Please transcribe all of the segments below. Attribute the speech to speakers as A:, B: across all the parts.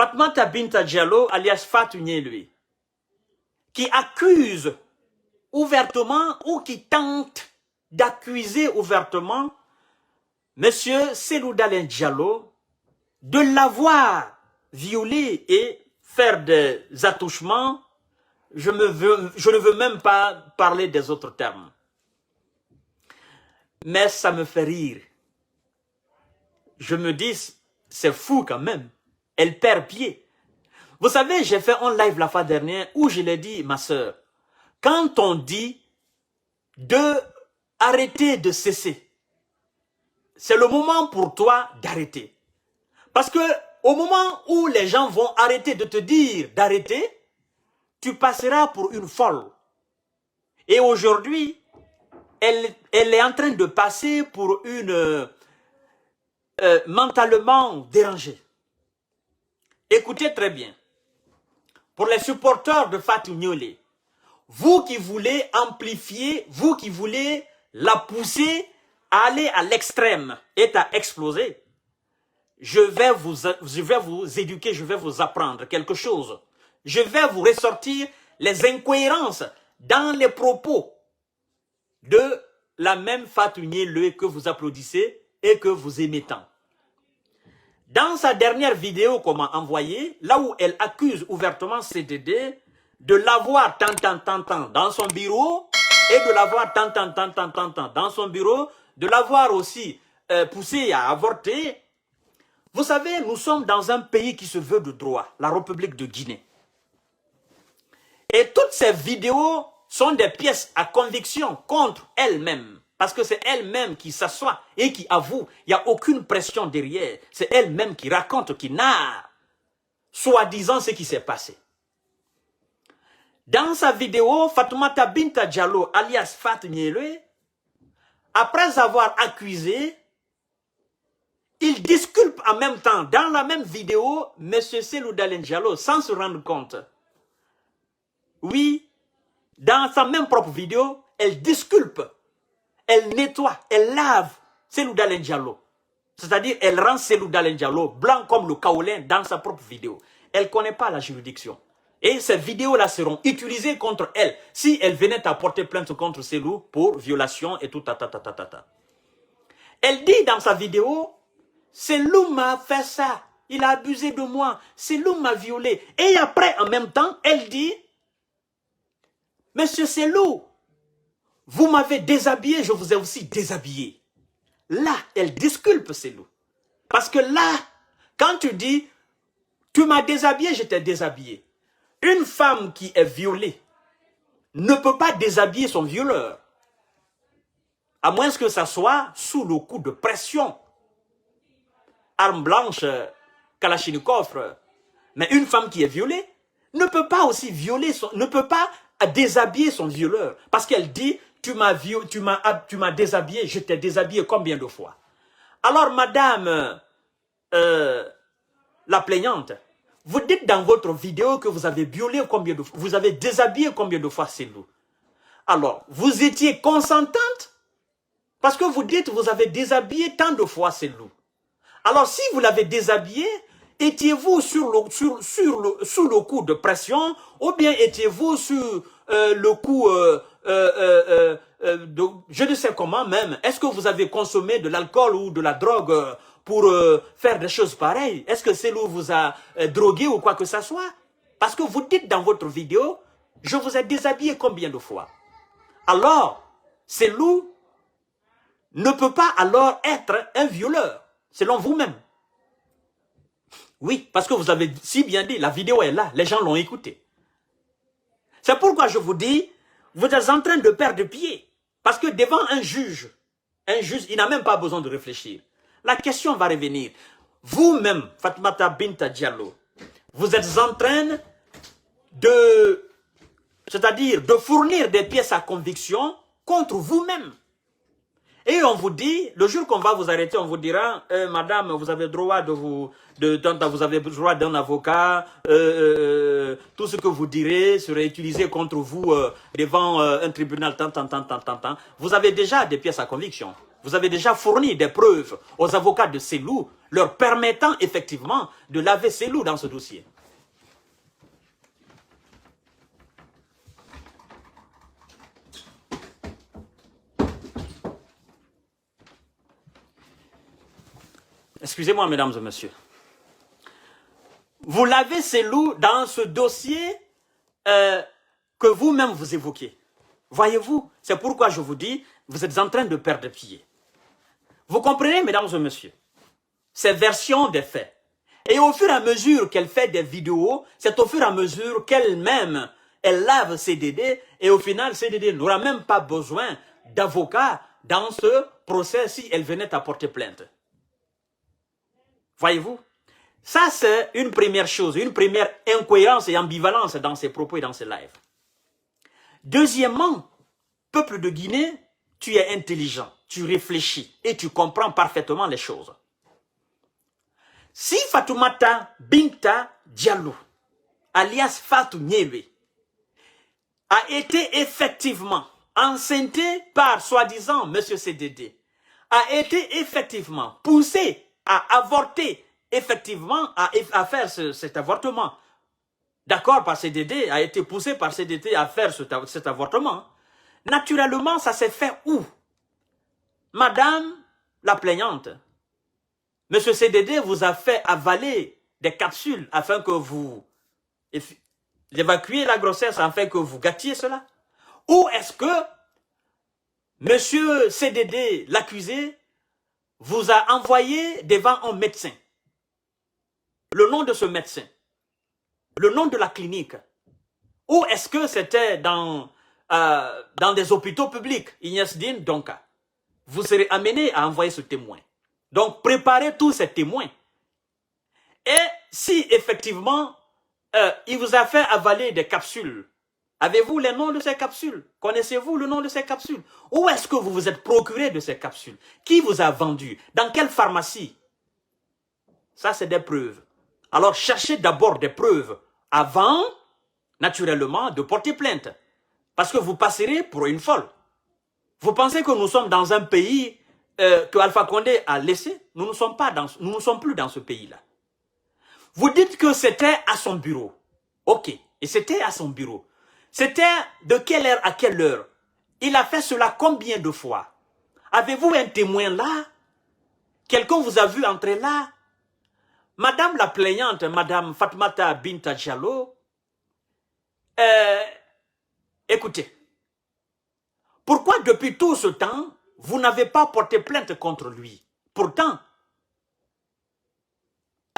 A: Fatoumata Binta Diallo, alias Fatou Niélué, qui accuse ouvertement ou qui tente d'accuser ouvertement M. Cellou Dalein Diallo de l'avoir violé et faire des attouchements. Je ne veux même pas parler des autres termes. Mais ça me fait rire. Je me dis, c'est fou quand même. Elle perd pied. Vous savez, j'ai fait un live la fois dernière où je l'ai dit, ma soeur, quand on dit de arrêter de cesser, c'est le moment pour toi d'arrêter. Parce que au moment où les gens vont arrêter de te dire d'arrêter, tu passeras pour une folle. Et aujourd'hui, elle est en train de passer pour une mentalement dérangée. Écoutez très bien. Pour les supporters de Fatou Niélué, vous qui voulez amplifier, vous qui voulez la pousser à aller à l'extrême et à exploser, je vais vous éduquer, je vais vous apprendre quelque chose. Je vais vous ressortir les incohérences dans les propos de la même Fatou Niélué que vous applaudissez et que vous aimez tant. Dans sa dernière vidéo qu'on m'a envoyée, là où elle accuse ouvertement CDD de l'avoir tant dans son bureau et de l'avoir tant dans son bureau, de l'avoir aussi poussé à avorter. Vous savez, nous sommes dans un pays qui se veut de droit, la République de Guinée. Et toutes ces vidéos sont des pièces à conviction contre elle-même. Parce que c'est elle-même qui s'assoit et qui avoue. Il n'y a aucune pression derrière. C'est elle-même qui raconte, qui narre, soi-disant ce qui s'est passé. Dans sa vidéo, Fatoumata Binta Diallo, alias Fatou Niélué, après avoir accusé, il disculpe en même temps, dans la même vidéo, M. Cellou Dalein Diallo, sans se rendre compte. Oui, dans sa même propre vidéo, elle disculpe. Elle nettoie, elle lave Cellou Dalein Diallo. C'est-à-dire, elle rend Cellou Dalein Diallo blanc comme le kaolin dans sa propre vidéo. Elle ne connaît pas la juridiction. Et ces vidéos-là seront utilisées contre elle si elle venait à porter plainte contre Cellou pour violation et tout. Elle dit dans sa vidéo, Cellou m'a fait ça, il a abusé de moi, Cellou m'a violé. Et après, en même temps, elle dit, Monsieur Cellou, vous m'avez déshabillé, je vous ai aussi déshabillé. Là, elle disculpe Cellou. Parce que là, quand tu dis, tu m'as déshabillé, je t'ai déshabillé. Une femme qui est violée ne peut pas déshabiller son violeur. À moins que ça soit sous le coup de pression. Arme blanche, Kalachnikov. Mais une femme qui est violée ne peut pas aussi violer, ne peut pas déshabiller son violeur. Parce qu'elle dit, tu m'as déshabillé, je t'ai déshabillé combien de fois? Alors, madame la plaignante, vous dites dans votre vidéo que vous avez violé combien de fois, vous avez déshabillé combien de fois Cellou? Alors, vous étiez consentante? Parce que vous dites vous avez déshabillé tant de fois Cellou. Alors, si vous l'avez déshabillé, étiez-vous sous le coup de pression ou bien étiez-vous sur le coup je ne sais comment même. Est-ce que vous avez consommé de l'alcool ou de la drogue pour faire des choses pareilles? Est-ce que Cellou vous a drogué ou quoi que ce soit? Parce que vous dites dans votre vidéo, je vous ai déshabillé combien de fois? Alors, Cellou ne peut pas alors être un violeur, selon vous-même. Oui, parce que vous avez si bien dit, la vidéo est là, les gens l'ont écoutée. C'est pourquoi je vous dis, vous êtes en train de perdre pied. Parce que devant un juge, il n'a même pas besoin de réfléchir. La question va revenir. Vous-même, Fatoumata Binta Diallo, vous êtes en train de, c'est-à-dire de fournir des pièces à conviction contre vous-même. Et on vous dit, le jour qu'on va vous arrêter, on vous dira, madame, vous avez droit vous avez droit d'un avocat, tout ce que vous direz serait utilisé contre vous devant un tribunal, tant. Vous avez déjà des pièces à conviction. Vous avez déjà fourni des preuves aux avocats de Cellou leur permettant effectivement de laver ces loups dans ce dossier. Excusez-moi, mesdames et messieurs. Vous lavez ces loups dans ce dossier que vous-même vous évoquez. Voyez-vous, c'est pourquoi je vous dis, vous êtes en train de perdre pied. Vous comprenez, mesdames et messieurs, ces versions des faits. Et au fur et à mesure qu'elle fait des vidéos, c'est au fur et à mesure qu'elle-même, elle lave CDD, et au final, CDD n'aura même pas besoin d'avocat dans ce procès si elle venait à porter plainte. Voyez-vous? Ça, c'est une première chose, une première incohérence et ambivalence dans ses propos et dans ses lives. Deuxièmement, peuple de Guinée, tu es intelligent, tu réfléchis et tu comprends parfaitement les choses. Si Fatoumata Binta Diallo, alias Fatou Nyebe, a été effectivement enceintée par soi-disant M. CDD, a été effectivement poussée à avorter, effectivement à faire cet avortement, d'accord, par CDD, a été poussée par CDD à faire cet avortement, naturellement, ça s'est fait où? Madame la plaignante, M. CDD vous a fait avaler des capsules afin que vous évacuiez la grossesse, afin que vous gâtiez cela? Ou est-ce que M. CDD, l'accusé, vous a envoyé devant un médecin? Le nom de ce médecin, le nom de la clinique, ou est-ce que c'était dans des hôpitaux publics, Ignace Dine Donka? Vous serez amené à envoyer ce témoin. Donc, préparez tous ces témoins. Et si, effectivement, il vous a fait avaler des capsules, avez-vous les noms de ces capsules? Connaissez-vous le nom de ces capsules? Où est-ce que vous vous êtes procuré de ces capsules? Qui vous a vendu? Dans quelle pharmacie? Ça, c'est des preuves. Alors, cherchez d'abord des preuves avant, naturellement, de porter plainte. Parce que vous passerez pour une folle. Vous pensez que nous sommes dans un pays que Alpha Condé a laissé? Nous ne sommes plus dans ce pays-là. Vous dites que c'était à son bureau. Ok, et c'était à son bureau. C'était de quelle heure à quelle heure? Il a fait cela combien de fois? Avez-vous un témoin là? Quelqu'un vous a vu entrer là? Madame la plaignante, Madame Fatoumata Binta Diallo, écoutez, pourquoi depuis tout ce temps, vous n'avez pas porté plainte contre lui? Pourtant,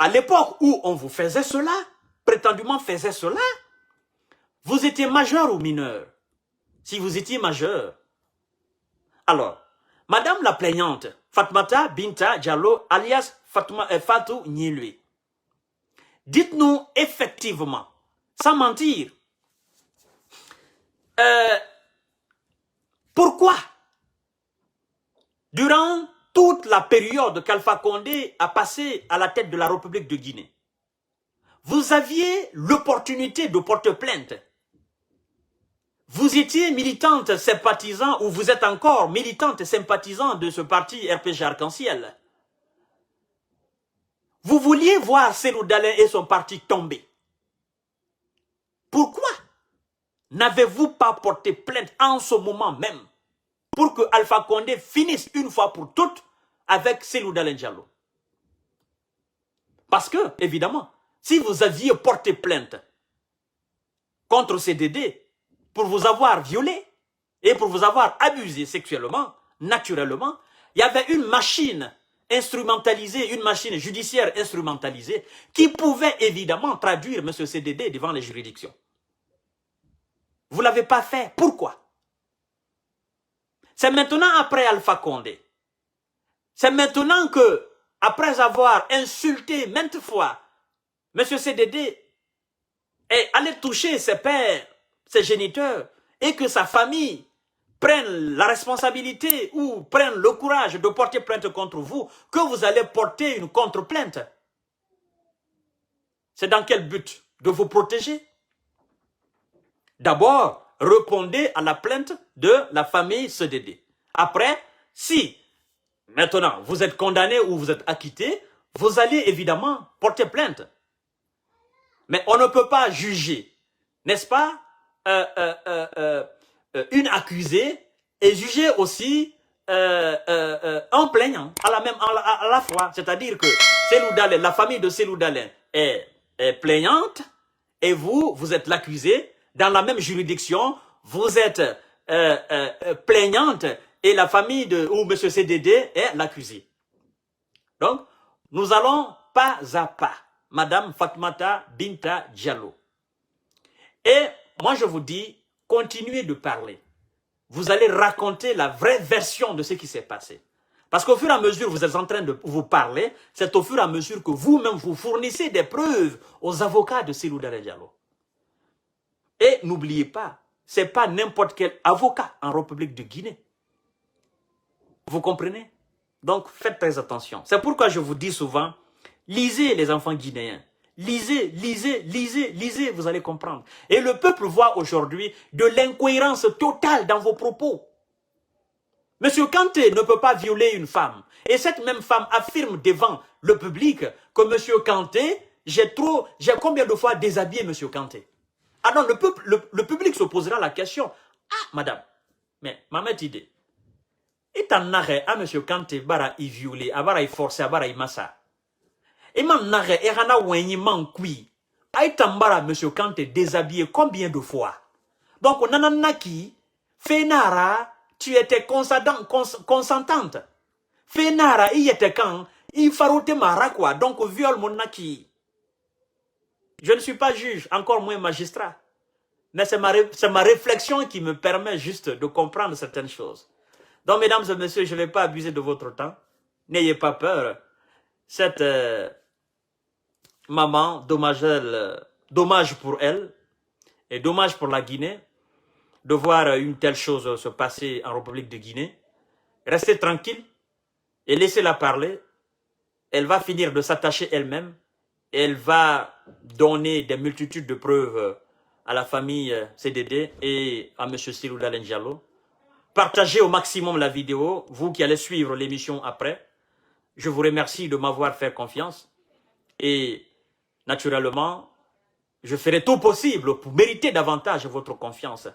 A: à l'époque où on vous faisait cela, prétendument faisait cela, vous étiez majeur ou mineur? Si vous étiez majeur. Alors, Madame la plaignante, Fatoumata Binta Diallo, alias Fatou Nyebe, dites-nous effectivement, sans mentir, pourquoi, durant toute la période qu'Alpha Condé a passé à la tête de la République de Guinée, vous aviez l'opportunité de porter plainte. Vous étiez militante sympathisant, ou vous êtes encore militante sympathisant de ce parti RPG Arc-en-Ciel. Vous vouliez voir Cellou Dalein et son parti tomber. Pourquoi n'avez-vous pas porté plainte en ce moment même pour que Alpha Condé finisse une fois pour toutes avec Cellou Dalein Diallo? Parce que, évidemment, si vous aviez porté plainte contre CDD pour vous avoir violé et pour vous avoir abusé sexuellement, naturellement, il y avait une machine instrumentalisée, une machine judiciaire instrumentalisée qui pouvait évidemment traduire M. CDD devant les juridictions. Vous ne l'avez pas fait. Pourquoi? C'est maintenant après Alpha Condé. C'est maintenant que, après avoir insulté maintes fois M. CDD est allé toucher ses pères, ses géniteurs, et que sa famille prenne la responsabilité ou prenne le courage de porter plainte contre vous, que vous allez porter une contre-plainte. C'est dans quel but? De vous protéger? D'abord, répondez à la plainte de la famille CDD. Après, si maintenant vous êtes condamné ou vous êtes acquitté, vous allez évidemment porter plainte. Mais on ne peut pas juger, n'est-ce pas, une accusée et juger aussi un plaignant à la fois. C'est-à-dire que Cellou Dalein, la famille de Cellou Dalein est plaignante et vous êtes l'accusé. Dans la même juridiction, vous êtes plaignante et la famille de ou M. CDD est l'accusé. Donc, nous allons pas à pas, Madame Fatoumata Binta Diallo. Et moi, je vous dis, continuez de parler. Vous allez raconter la vraie version de ce qui s'est passé. Parce qu'au fur et à mesure que vous êtes en train de vous parler, c'est au fur et à mesure que vous-même vous fournissez des preuves aux avocats de Cellou Dalein Diallo. Et n'oubliez pas, ce n'est pas n'importe quel avocat en République de Guinée. Vous comprenez? Donc, faites très attention. C'est pourquoi je vous dis souvent, lisez les enfants guinéens. Lisez, lisez, lisez, lisez, vous allez comprendre. Et le peuple voit aujourd'hui de l'incohérence totale dans vos propos. Monsieur Kanté ne peut pas violer une femme. Et cette même femme affirme devant le public que Monsieur Kanté, j'ai combien de fois déshabillé Monsieur Kanté? Ah non, le public se posera la question. Ah, madame, mais ma idée. Et t'en arrêt à Monsieur Kanté, bara y violer, bara y forcer, bara y massa. Et man n'arrête, et rana wenyi man kui. Aïe tambara Monsieur Kanté déshabillé combien de fois? Donc, on a naki, Fenara, tu étais consentante. Fenara, il était quand? Il farote mara quoi. Donc, viol mon naki. Je ne suis pas juge, encore moins magistrat. Mais c'est ma réflexion qui me permet juste de comprendre certaines choses. Donc, mesdames et messieurs, je ne vais pas abuser de votre temps. N'ayez pas peur. Cette maman, dommage pour elle et dommage pour la Guinée de voir une telle chose se passer en République de Guinée. Restez tranquille et laissez-la parler. Elle va finir de s'attacher elle-même. Elle va donner des multitudes de preuves à la famille CDD et à M. Cellou Dalein Diallo. Partagez au maximum la vidéo, vous qui allez suivre l'émission après. Je vous remercie de m'avoir fait confiance. Et naturellement, je ferai tout possible pour mériter davantage votre confiance.